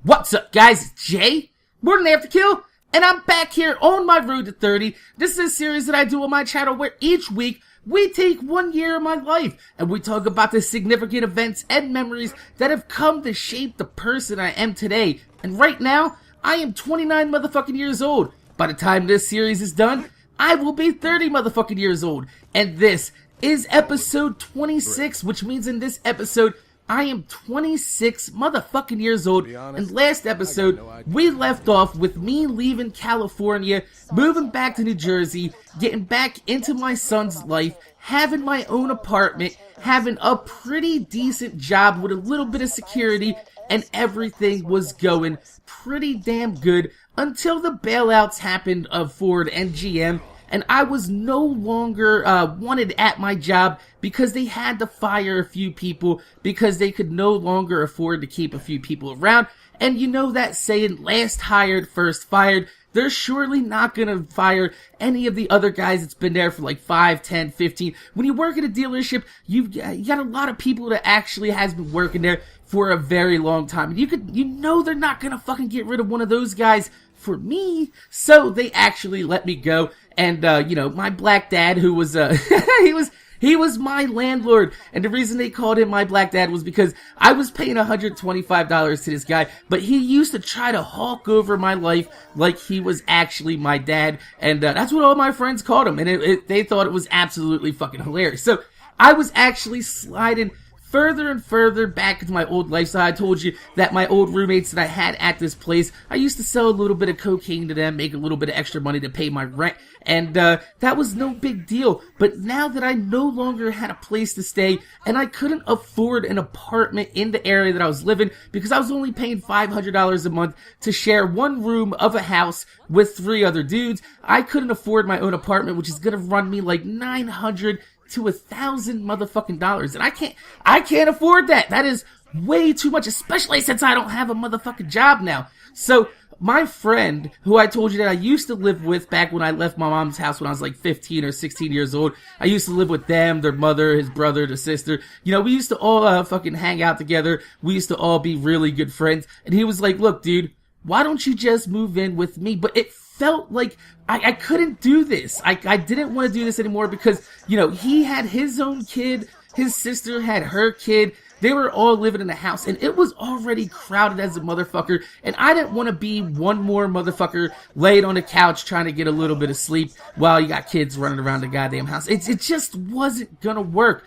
What's up, guys? It's Jay, MorninAfterKill, and I'm back here on my road to 30. This is a series that I do on my channel where each week we take 1 year of my life and we talk about the significant events and memories that have come to shape the person I am today. And right now, I am 29 motherfucking years old. By the time this series is done, I will be 30 motherfucking years old. And this is episode 26, which means in this episode, I am 26 motherfucking years old, and last episode, we left off with me leaving California, moving back to New Jersey, getting back into my son's life, having my own apartment, having a pretty decent job with a little bit of security, and everything was going pretty damn good until the bailouts happened of Ford and GM. And I was no longer wanted at my job because they had to fire a few people because they could no longer afford to keep a few people around. And you know that saying, last hired, first fired. They're surely not going to fire any of the other guys that's been there for like 5, 10, 15. When you work at a dealership, you got a lot of people that actually has been working there for a very long time. And you know they're not going to fucking get rid of one of those guys for me. So they actually let me go. And, you know, my black dad, who was, he was my landlord. And the reason they called him my black dad was because I was paying $125 to this guy, but he used to try to hawk over my life like he was actually my dad. And, that's what all my friends called him. And they thought it was absolutely fucking hilarious. So I was actually sliding further and further back into my old lifestyle. I told you that my old roommates that I had at this place, I used to sell a little bit of cocaine to them, make a little bit of extra money to pay my rent, and that was no big deal. But now that I no longer had a place to stay, and I couldn't afford an apartment in the area that I was living, because I was only paying $500 a month to share one room of a house with 3 other dudes, I couldn't afford my own apartment, which is gonna run me like $900 to $1,000 motherfucking dollars, and I can't afford that. That is way too much, especially since I don't have a motherfucking job now. So my friend, who I told you that I used to live with back when I left my mom's house when I was like 15 or 16 years old, I used to live with them, their mother, his brother, their sister. You know, we used to all fucking hang out together. We used to all be really good friends. And he was like, look, dude, why don't you just move in with me? But it felt like I couldn't do this. I didn't want to do this anymore because, you know, he had his own kid, his sister had her kid, they were all living in the house, and it was already crowded as a motherfucker, and I didn't want to be one more motherfucker laid on the couch trying to get a little bit of sleep while you got kids running around the goddamn house. It just wasn't gonna work.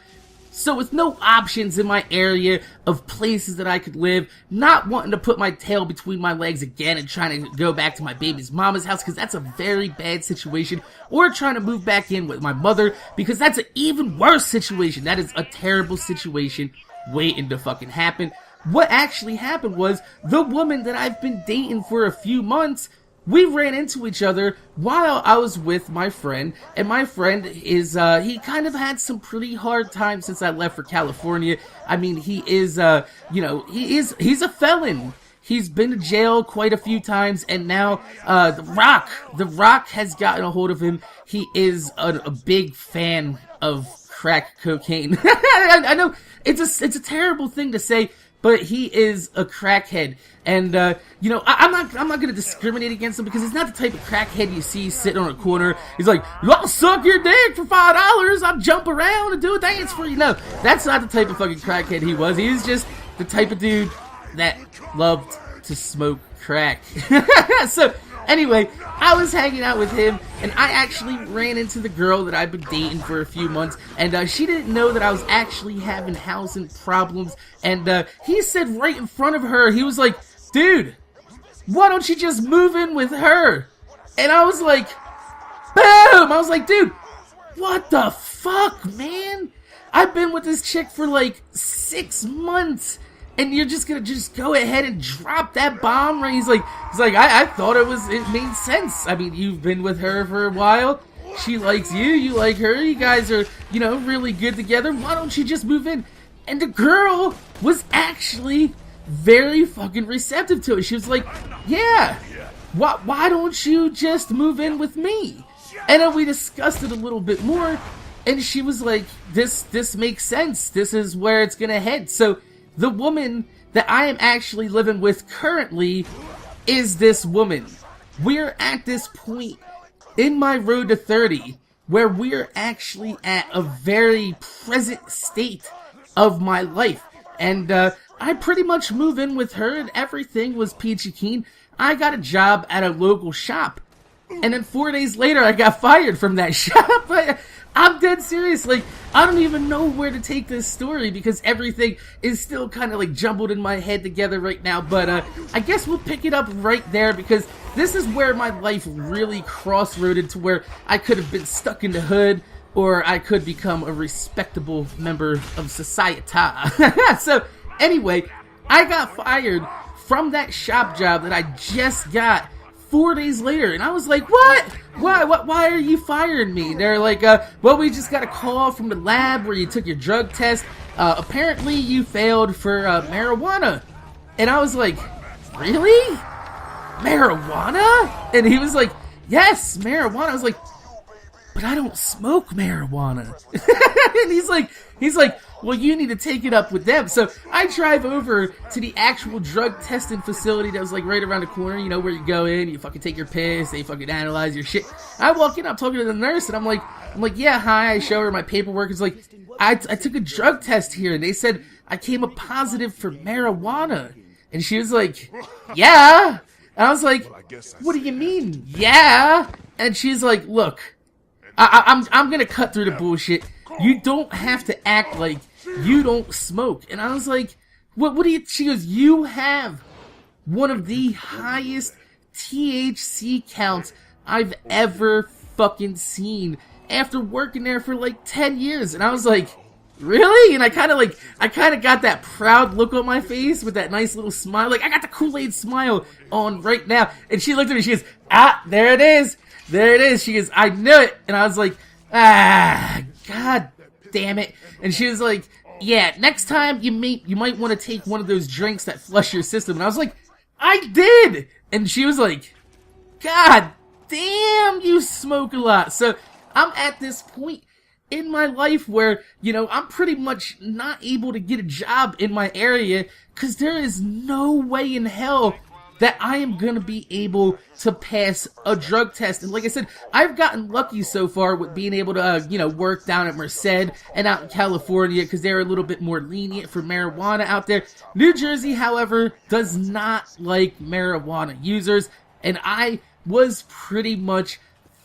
So with no options in my area of places that I could live, not wanting to put my tail between my legs again and trying to go back to my baby's mama's house because that's a very bad situation, or trying to move back in with my mother because that's an even worse situation. That is a terrible situation waiting to fucking happen. What actually happened was the woman that I've been dating for a few months, we ran into each other while I was with my friend, and my friend is, he kind of had some pretty hard times since I left for California. I mean, he is, you know, he's a felon. He's been to jail quite a few times, and now, The Rock has gotten a hold of him. He is a big fan of crack cocaine. I know, it's a terrible thing to say, but he is a crackhead, and you know, I'm not gonna discriminate against him because he's not the type of crackhead you see sitting on a corner. He's like, I'll suck your dick for $5. I'll jump around and do a dance for you. No, that's not the type of fucking crackhead he was. He was just the type of dude that loved to smoke crack. So anyway, I was hanging out with him, and I actually ran into the girl that I've been dating for a few months, and she didn't know that I was actually having housing problems, and he said right in front of her, he was like, dude, why don't you just move in with her? And I was like, boom! I was like, dude, what the fuck, man? I've been with this chick for like 6 months, and you're just gonna go ahead and drop that bomb? Right? He's like, I thought it made sense. I mean, you've been with her for a while. She likes you, you like her, you guys are, you know, really good together. Why don't you just move in? And the girl was actually very fucking receptive to it. She was like, yeah, why don't you just move in with me? And then we discussed it a little bit more, and she was like, this makes sense. This is where it's gonna head. So the woman that I am actually living with currently is this woman. We're at this point in my road to 30 where we're actually at a very present state of my life. And I pretty much moved in with her and everything was peachy keen. I got a job at a local shop. And then 4 days later, I got fired from that shop. I'm dead serious. Like, I don't even know where to take this story because everything is still kind of like jumbled in my head together right now. But I guess we'll pick it up right there because this is where my life really crossroaded to where I could have been stuck in the hood or I could become a respectable member of society. So, anyway, I got fired from that shop job that I just got 4 days later, and I was like, what? Why are you firing me? They're like, well, we just got a call from the lab where you took your drug test. Apparently you failed for marijuana. And I was like, really? Marijuana? And he was like, yes, marijuana. I was like, but I don't smoke marijuana. And he's like, well, you need to take it up with them. So I drive over to the actual drug testing facility that was like right around the corner, you know, where you go in, you fucking take your piss, they fucking analyze your shit. I walk in, I'm talking to the nurse, and I'm like, yeah, hi. I show her my paperwork. It's like, I took a drug test here, and they said I came up positive for marijuana. And she was like, yeah. And I was like, what do you mean, yeah? And she's like, look, I'm gonna cut through the bullshit. You don't have to act like you don't smoke. And I was like, what do you, she goes, you have one of the highest THC counts I've ever fucking seen after working there for like 10 years. And I was like, really? And I kind of got that proud look on my face with that nice little smile. Like, I got the Kool-Aid smile on right now. And she looked at me, she goes, there it is. There it is. She goes, I knew it. And I was like, god damn it. And she was like, yeah, next time you might want to take one of those drinks that flush your system. And I was like, I did. And she was like, god damn, you smoke a lot. So I'm at this point in my life where, you know, I'm pretty much not able to get a job in my area because there is no way in hell that I am going to be able to pass a drug test. And like I said, I've gotten lucky so far with being able to, you know, work down at Merced and out in California because they're a little bit more lenient for marijuana out there. New Jersey, however, does not like marijuana users, and I was pretty much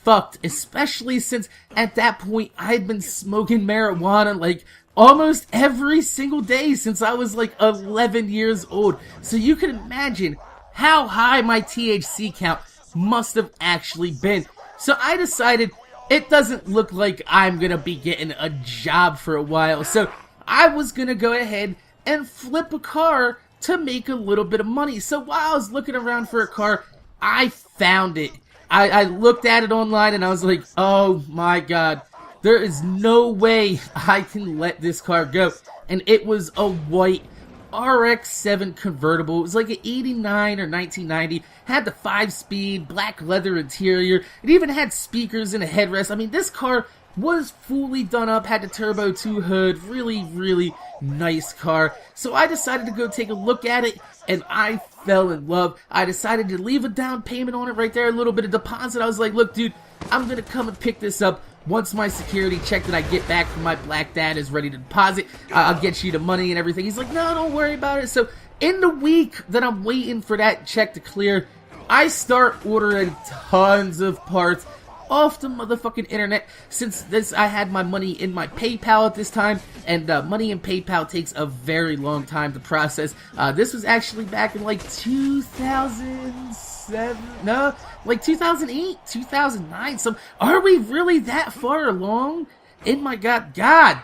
fucked, especially since at that point I had been smoking marijuana like almost every single day since I was like 11 years old. So you can imagine how high my THC count must have actually been. So I decided it doesn't look like I'm gonna be getting a job for a while. So I was gonna go ahead and flip a car to make a little bit of money. So while I was looking around for a car, I found it. I looked at it online and I was like, oh my god, there is no way I can let this car go. And it was a white RX-7 convertible. It was like an 89 or 1990. Had the 5-speed, black leather interior. It even had speakers and a headrest. I mean, this car was fully done up, had the Turbo 2 hood. Really, really nice car. So I decided to go take a look at it, and I fell in love. I decided to leave a down payment on it right there, a little bit of deposit. I was like, look, dude, I'm going to come and pick this up once my security check that I get back from my black dad is ready to deposit. I'll get you the money and everything. He's like, no, don't worry about it. So in the week that I'm waiting for that check to clear, I start ordering tons of parts off the motherfucking internet. Since I had my money in my PayPal at this time, and money in PayPal takes a very long time to process. This was actually back in like 2007, no, like 2008, 2009. So are we really that far along? In my god damn,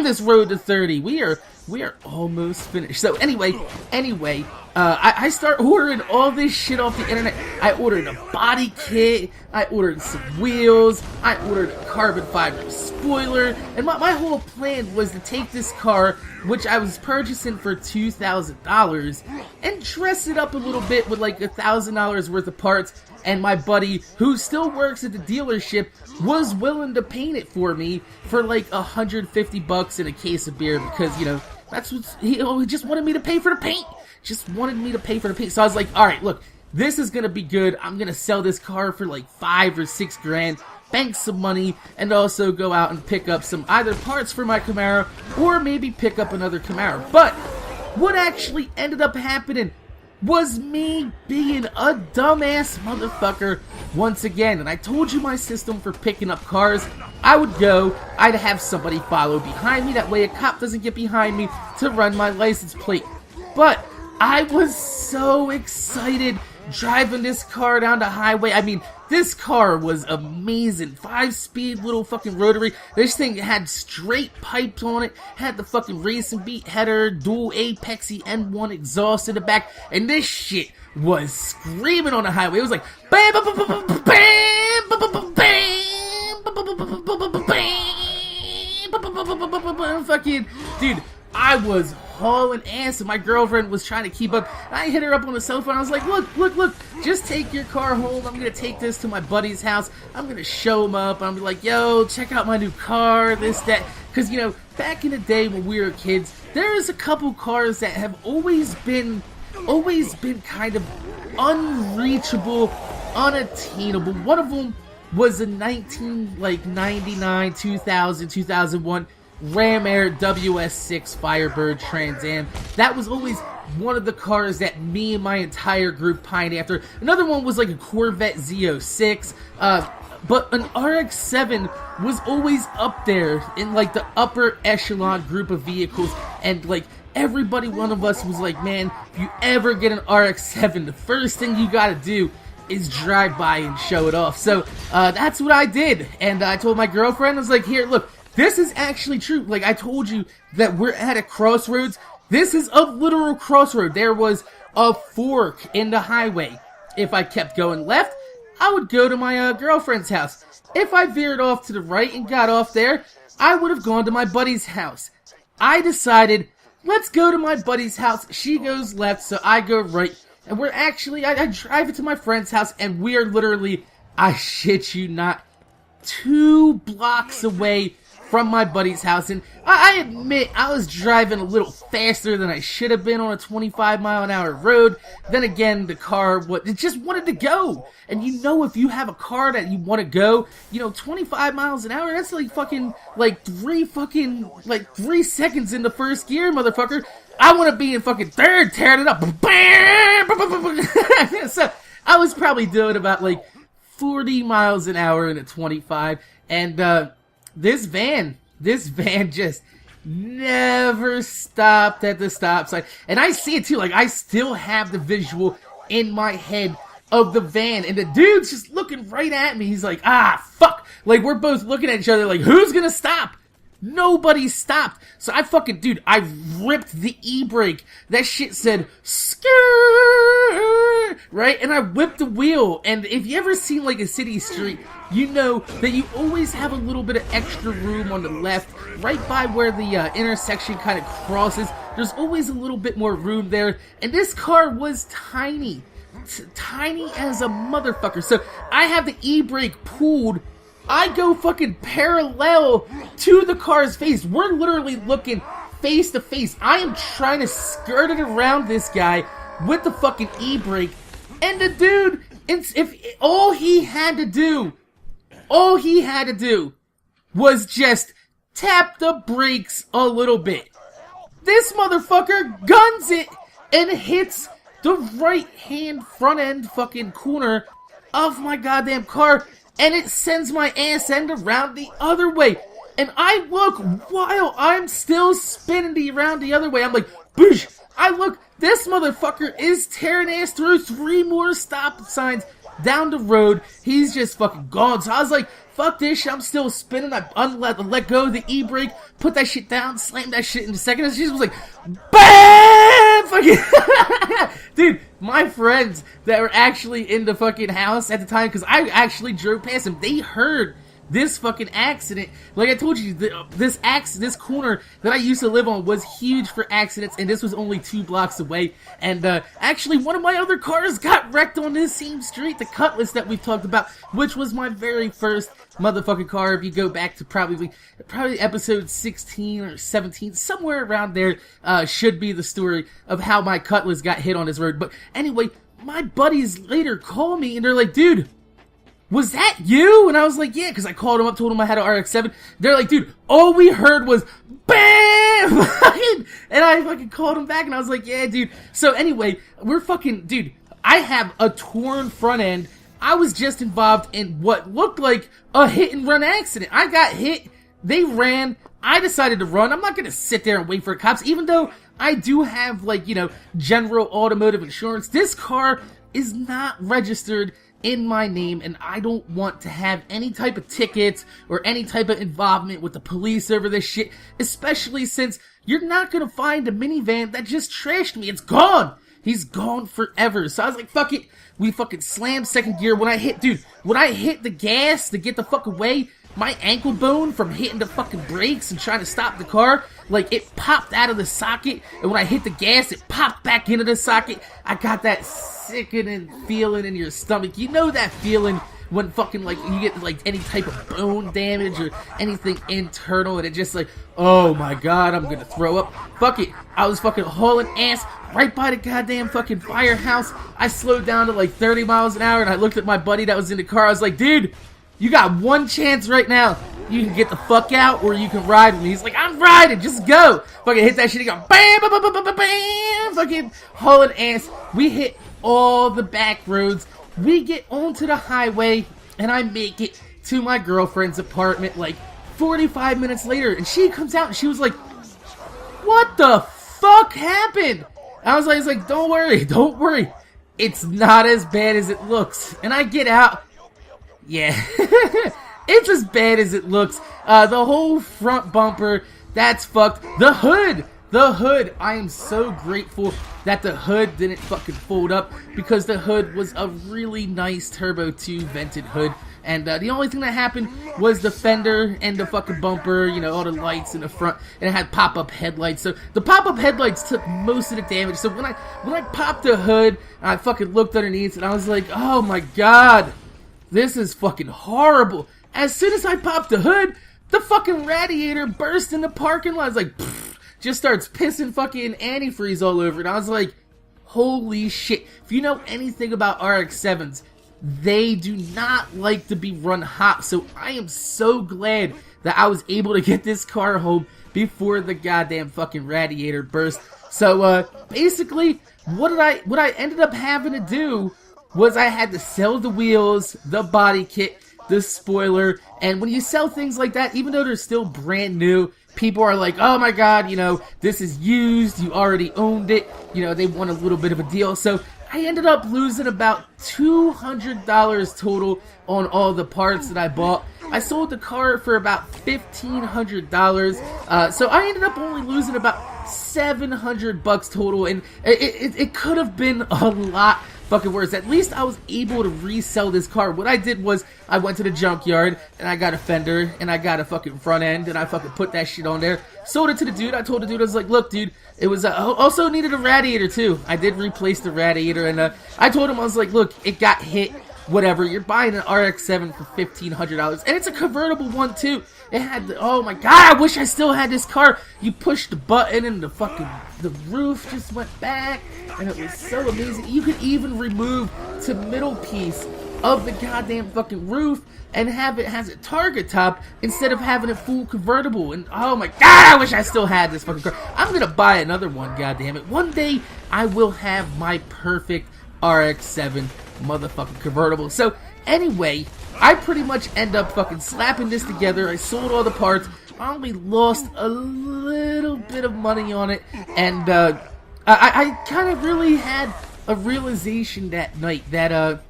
this road to 30. We are almost finished. So anyway, I start ordering all this shit off the internet. I ordered a body kit, I ordered some wheels, I ordered a carbon fiber spoiler, and my whole plan was to take this car, which I was purchasing for $2,000, and dress it up a little bit with like $1,000 worth of parts. And my buddy, who still works at the dealership, was willing to paint it for me for like $150 and a case of beer because, you know, That's what he just wanted me to pay for the paint. Just wanted me to pay for the paint. So I was like, all right, look, this is gonna be good. I'm gonna sell this car for like 5 or 6 grand, bank some money, and also go out and pick up some either parts for my Camaro or maybe pick up another Camaro. But what actually ended up happening was me being a dumbass motherfucker once again. And I told you my system for picking up cars. I would go, I'd have somebody follow behind me, that way a cop doesn't get behind me to run my license plate. But I was so excited driving this car down the highway. I mean, this car was amazing. 5-speed little fucking rotary. This thing had straight pipes on it, had the fucking race and beat header, dual Apexy N1 exhaust in the back, and this shit was screaming on the highway. It was like bam, bam, bam, bam, bam, bam, bam, bam, fucking dude. I was hauling ass and my girlfriend was trying to keep up. I hit her up on the cell phone. I was like, look, just take your car home. I'm going to take this to my buddy's house. I'm going to show him up. I'm going to be like, yo, check out my new car, this, that. Because, you know, back in the day when we were kids, there's a couple cars that have always been kind of unreachable, unattainable. One of them was a 1999, 2000, 2001 Ram Air WS6 Firebird Trans Am. That was always one of the cars that me and my entire group pined after. Another one was like a Corvette Z06, but an RX-7 was always up there in like the upper echelon group of vehicles, and like everybody, one of us was like, man, if you ever get an RX-7, the first thing you gotta do is drive by and show it off. So that's what I did, and I told my girlfriend, I was like, here, look, this is actually true. Like, I told you that we're at a crossroads. This is a literal crossroad. There was a fork in the highway. If I kept going left, I would go to my girlfriend's house. If I veered off to the right and got off there, I would have gone to my buddy's house. I decided, let's go to my buddy's house. She goes left, so I go right. And we're actually, I drive it to my friend's house, and we are literally, I shit you not, 2 blocks away from my buddy's house. And I admit I was driving a little faster than I should have been on a 25-mile-an-hour road. Then again, the car, it just wanted to go. And you know, if you have a car that you want to go, you know, 25 miles an hour, that's like fucking, like 3 seconds in the first gear, motherfucker. I want to be in fucking third, tearing it up. So I was probably doing about like 40 miles an hour in a 25. And, this van just never stopped at the stop sign. And I see it too, like I still have the visual in my head of the van, and the dude's just looking right at me. He's like, ah, fuck. Like, we're both looking at each other like, who's gonna stop? Nobody stopped. So I ripped the e-brake. That shit said, skirt, right? And I whipped the wheel. And if you ever seen like a city street, you know that you always have a little bit of extra room on the left, right by where the intersection kind of crosses. There's always a little bit more room there. And this car was tiny. Tiny as a motherfucker. So I have the e-brake pulled. I go fucking parallel to the car's face. We're literally looking face to face. I am trying to skirt it around this guy with the fucking e-brake. And the dude, all he had to do was just tap the brakes a little bit. This motherfucker guns it and hits the right-hand front-end fucking corner of my goddamn car, and it sends my ass end around the other way. And I look while I'm still spinning around the other way. I'm like, boosh! I look, this motherfucker is tearing ass through 3 more stop signs down the road. He's just fucking gone. So I was like, fuck this shit, I'm still spinning. I let go of the e-brake, put that shit down, slammed that shit in a second, and she was like, BAM! Fucking dude, my friends that were actually in the fucking house at the time, because I actually drove past them, they heard this fucking accident, like I told you, this corner that I used to live on was huge for accidents, and this was only 2 blocks away. And actually, one of my other cars got wrecked on this same street, the Cutlass that we've talked about, which was my very first motherfucking car. If you go back to probably episode 16 or 17, somewhere around there, should be the story of how my Cutlass got hit on this road. But anyway, my buddies later call me and they're like, dude, was that you? And I was like, yeah, because I called them up, told them I had an RX-7. They're like, dude, all we heard was BAM! And I fucking called them back and I was like, yeah, dude. So anyway, dude, I have a torn front end. I was just involved in what looked like a hit and run accident. I got hit, they ran, I decided to run. I'm not gonna sit there and wait for cops, even though I do have, like, you know, general automotive insurance. This car is not registered in my name, and I don't want to have any type of tickets or any type of involvement with the police over this shit, especially since you're not gonna find a minivan that just trashed me. It's gone! He's gone forever. So I was like, fuck it. We fucking slammed second gear. When I hit the gas to get the fuck away, my ankle bone from hitting the fucking brakes and trying to stop the car, like, it popped out of the socket, and when I hit the gas, it popped back into the socket. I got that sickening feeling in your stomach. You know that feeling when fucking, like, you get, like, any type of bone damage or anything internal, and it just like, oh my god, I'm gonna throw up. Fuck it. I was fucking hauling ass right by the goddamn fucking firehouse. I slowed down to like 30 miles an hour, and I looked at my buddy that was in the car. I was like, dude, you got one chance right now. You can get the fuck out, or you can ride with me. He's like, I'm riding, just go. Fucking hit that shit, he go, bam, bam, bam, bam, bam, bam, fucking hauling ass. We hit all the back roads. We get onto the highway, and I make it to my girlfriend's apartment like 45 minutes later, and she comes out and she was like, what the fuck happened? I was like, don't worry. It's not as bad as it looks. And I get out. Yeah, it's as bad as it looks. The whole front bumper, that's fucked. The hood, I am so grateful that the hood didn't fucking fold up, because the hood was a really nice Turbo 2 vented hood. And the only thing that happened was the fender and the fucking bumper, you know, all the lights in the front, and it had pop-up headlights. So the pop-up headlights took most of the damage. So when I popped the hood, I fucking looked underneath, and I was like, oh my god, this is fucking horrible. As soon as I popped the hood, the fucking radiator burst in the parking lot. I was like, pfft, just starts pissing fucking antifreeze all over it. I was like, holy shit. If you know anything about RX-7s, they do not like to be run hot. So I am so glad that I was able to get this car home before the goddamn fucking radiator burst. So basically, what I ended up having to do was I had to sell the wheels, the body kit, the spoiler. And when you sell things like that, even though they're still brand new, people are like, oh my god, you know, this is used, you already owned it, you know, they want a little bit of a deal. So I ended up losing about $200 total on all the parts that I bought. I sold the car for about $1,500, so I ended up only losing about $700 total, and it could have been a lot fucking worse. At least I was able to resell this car. What I did was I went to the junkyard and I got a fender and I got a fucking front end and I fucking put that shit on there. Sold it to the dude. I told the dude, I was like, look, dude, it was also needed a radiator too. I did replace the radiator, and I told him, I was like, look, it got hit. Whatever, you're buying an RX-7 for $1,500, and it's a convertible one too. It had oh my god, I wish I still had this car. You push the button and the roof just went back, and it was so amazing. You could even remove the middle piece of the goddamn fucking roof and have it has a target top instead of having a full convertible. And oh my god, I wish I still had this fucking car. I'm gonna buy another one, goddamn it. One day I will have my perfect RX-7 motherfucking convertible. So anyway, I pretty much end up fucking slapping this together. I sold all the parts. I only lost a little bit of money on it, and I kind of really had a realization that night that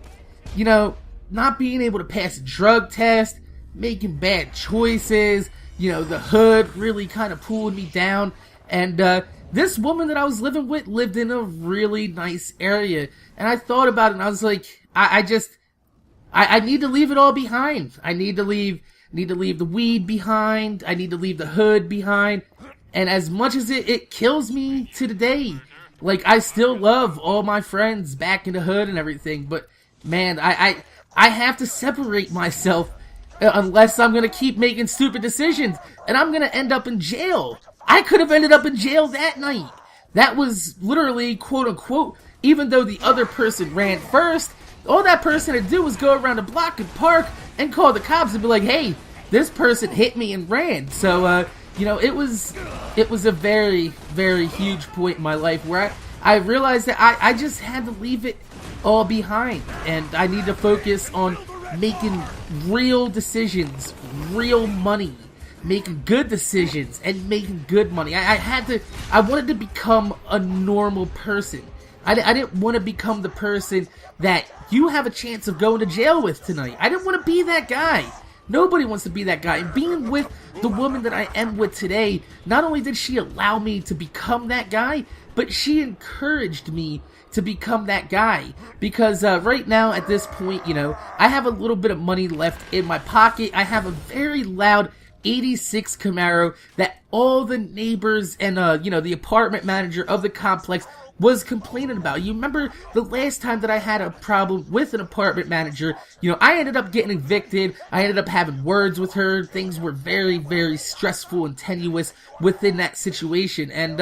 you know, not being able to pass a drug test, making bad choices, you know, the hood really kind of pulled me down. And this woman that I was living with lived in a really nice area. And I thought about it, and I was like, I need to leave it all behind. I need to leave need to leave the weed behind. I need to leave the hood behind. And as much as it kills me to today, like, I still love all my friends back in the hood and everything, but man, I have to separate myself unless I'm gonna keep making stupid decisions, and I'm gonna end up in jail. I could have ended up in jail that night. That was literally, quote unquote, even though the other person ran first, all that person had to do was go around the block and park and call the cops and be like, hey, this person hit me and ran. So, you know, it was a very, very huge point in my life where I realized that I just had to leave it all behind, and I need to focus on making real decisions, real money, making good decisions, and making good money. I wanted to become a normal person. I didn't want to become the person that you have a chance of going to jail with tonight. I didn't want to be that guy. Nobody wants to be that guy. And being with the woman that I am with today, not only did she allow me to become that guy, but she encouraged me to become that guy. Because right now, at this point, you know, I have a little bit of money left in my pocket. I have a very loud 86 Camaro that all the neighbors and, you know, the apartment manager of the complex was complaining about. You remember the last time that I had a problem with an apartment manager, you know, I ended up getting evicted. I ended up having words with her. Things were very, very stressful and tenuous within that situation. And,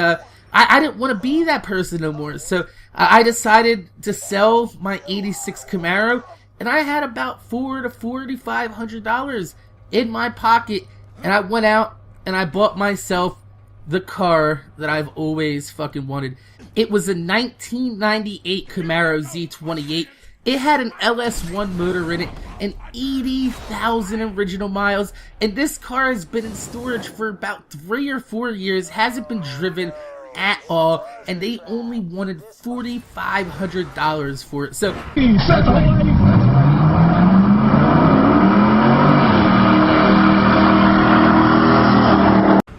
I didn't want to be that person no more. So I decided to sell my 86 Camaro, and I had about $400 to $4,500 in my pocket, and I went out and I bought myself the car that I've always fucking wanted. It was a 1998 Camaro Z28. It had an LS1 motor in it and 80,000 original miles, and this car has been in storage for about 3 or 4 years, hasn't been driven at all, and they only wanted $4,500 for it. So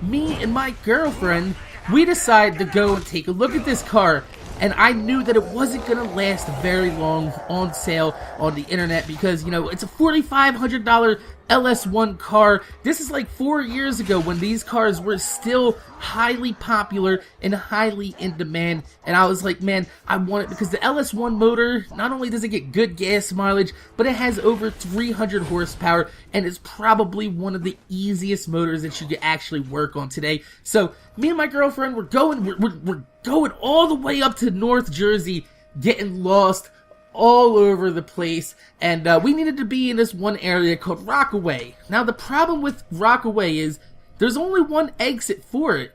me and my girlfriend, we decided to go and take a look at this car, and I knew that it wasn't gonna last very long on sale on the internet because, you know, it's a $4,500 LS1 car. This is like 4 years ago when these cars were still highly popular and highly in demand, and I was like, man, I want it because the LS1 motor, not only does it get good gas mileage, but it has over 300 horsepower, and it's probably one of the easiest motors that you could actually work on today. So me and my girlfriend, we're going all the way up to North Jersey, getting lost all over the place, and we needed to be in this one area called Rockaway. Now the problem with Rockaway is there's only one exit for it,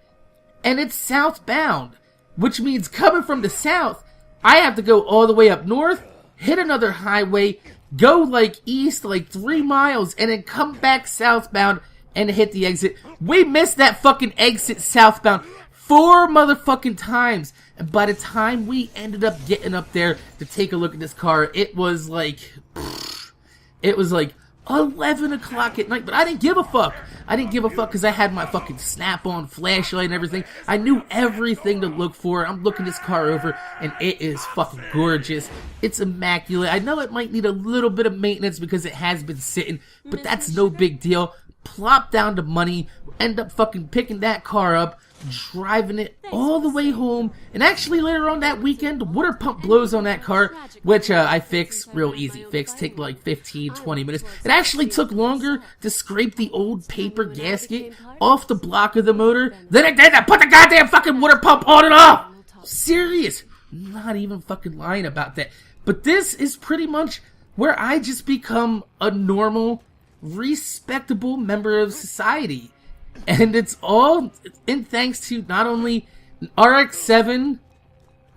and it's southbound, which means coming from the south, I have to go all the way up north, hit another highway, go like east like 3 miles, and then come back southbound and hit the exit. We missed that fucking exit southbound 4 motherfucking times. And by the time we ended up getting up there to take a look at this car, it was like 11 o'clock at night, but I didn't give a fuck. I didn't give a fuck because I had my fucking snap-on flashlight and everything. I knew everything to look for. I'm looking this car over, and it is fucking gorgeous. It's immaculate. I know it might need a little bit of maintenance because it has been sitting, but that's no big deal. Plop down the money, end up fucking picking that car up, driving it all the way home, and actually later on that weekend, the water pump blows on that car, which I fix real easy. Take like 15-20 minutes. It actually took longer to scrape the old paper gasket off the block of the motor than it did to put the goddamn fucking water pump on and off. Serious. Not even fucking lying about that. But this is pretty much where I just become a normal, respectable member of society. And it's all in thanks to not only RX-7,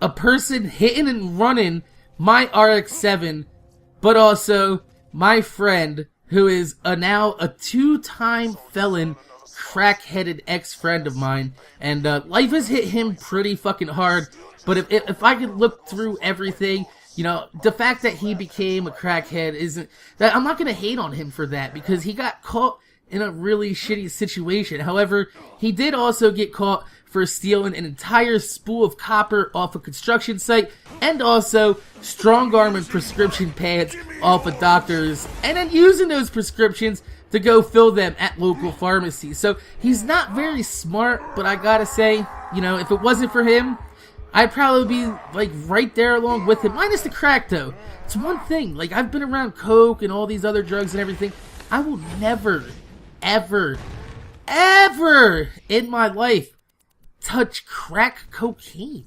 a person hitting and running my RX-7, but also my friend, who is now a 2-time felon, crack-headed ex-friend of mine. And life has hit him pretty fucking hard, but if I could look through everything, you know, the fact that he became a crackhead isn't... that I'm not gonna hate on him for that, because he got caught in a really shitty situation. However, he did also get caught for stealing an entire spool of copper off a construction site, and also strong-arming prescription pads off of doctors, and then using those prescriptions to go fill them at local pharmacies. So he's not very smart, but I gotta say, you know, if it wasn't for him, I'd probably be, like, right there along with him. Minus the crack, though. It's one thing. Like, I've been around coke and all these other drugs and everything. I will never, ever, ever in my life touch crack cocaine.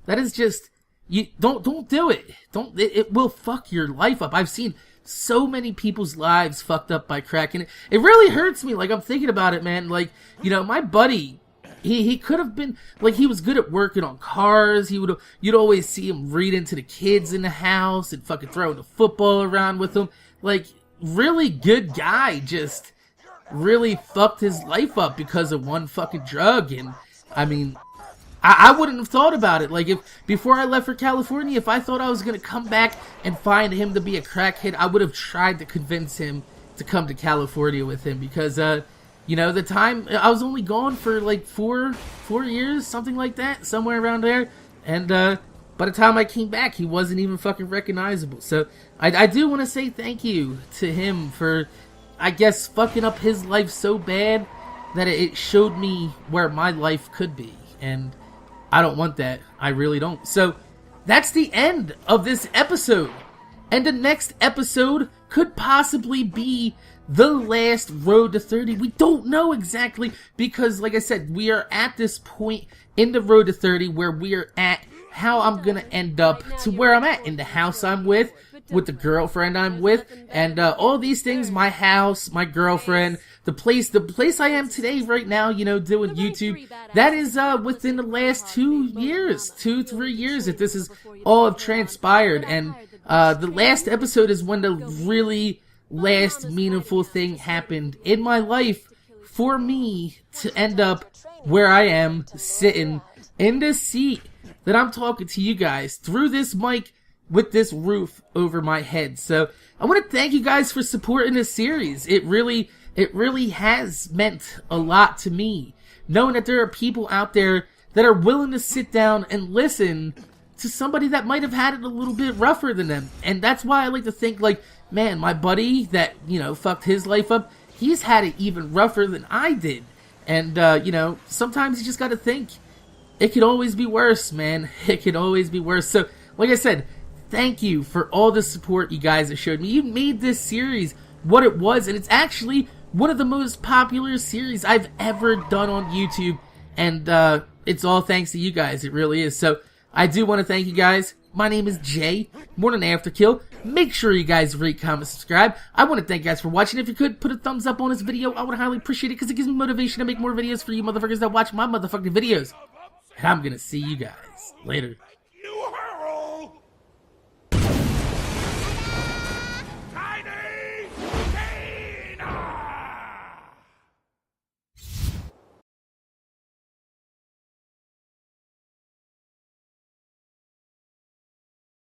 That is just, you don't do it. It will fuck your life up. I've seen so many people's lives fucked up by crack, and it really hurts me. Like, I'm thinking about it, man. Like, you know, my buddy, he could have been, like, he was good at working on cars. You'd always see him reading to the kids in the house and fucking throwing the football around with them. Like, really good guy, just really fucked his life up because of one fucking drug. And I mean, I wouldn't have thought about it. Like, if before I left for California, if I thought I was going to come back and find him to be a crackhead, I would have tried to convince him to come to California with him. Because, you know, the time, I was only gone for like four years, something like that, somewhere around there. And by the time I came back, he wasn't even fucking recognizable. So I do want to say thank you to him for, I guess, fucking up his life so bad that it showed me where my life could be. And I don't want that. I really don't. So that's the end of this episode. And the next episode could possibly be the last road to 30. We don't know exactly because, like I said, we are at this point in the road to 30 where we are at how I'm going to end up to where I'm at in the house I'm with the girlfriend I'm with, and all these things, my house, my girlfriend, the place I am today right now, you know, doing YouTube, that is within the last 3 years that this is all have transpired. And the last episode is when the really last meaningful thing happened in my life for me to end up where I am, sitting in this seat that I'm talking to you guys through this mic with this roof over my head. So I want to thank you guys for supporting this series. It really has meant a lot to me, knowing that there are people out there that are willing to sit down and listen to somebody that might have had it a little bit rougher than them. And that's why I like to think, like, man, my buddy that, you know, fucked his life up, he's had it even rougher than I did. And, you know, sometimes you just gotta think, it could always be worse, man. It could always be worse. So, like I said, thank you for all the support you guys have showed me. You made this series what it was, and it's actually one of the most popular series I've ever done on YouTube, and it's all thanks to you guys. It really is. So I do want to thank you guys. My name is Jay, MorninAfterKill. Make sure you guys rate, comment, subscribe. I want to thank you guys for watching. If you could, put a thumbs up on this video. I would highly appreciate it because it gives me motivation to make more videos for you motherfuckers that watch my motherfucking videos. And I'm going to see you guys later.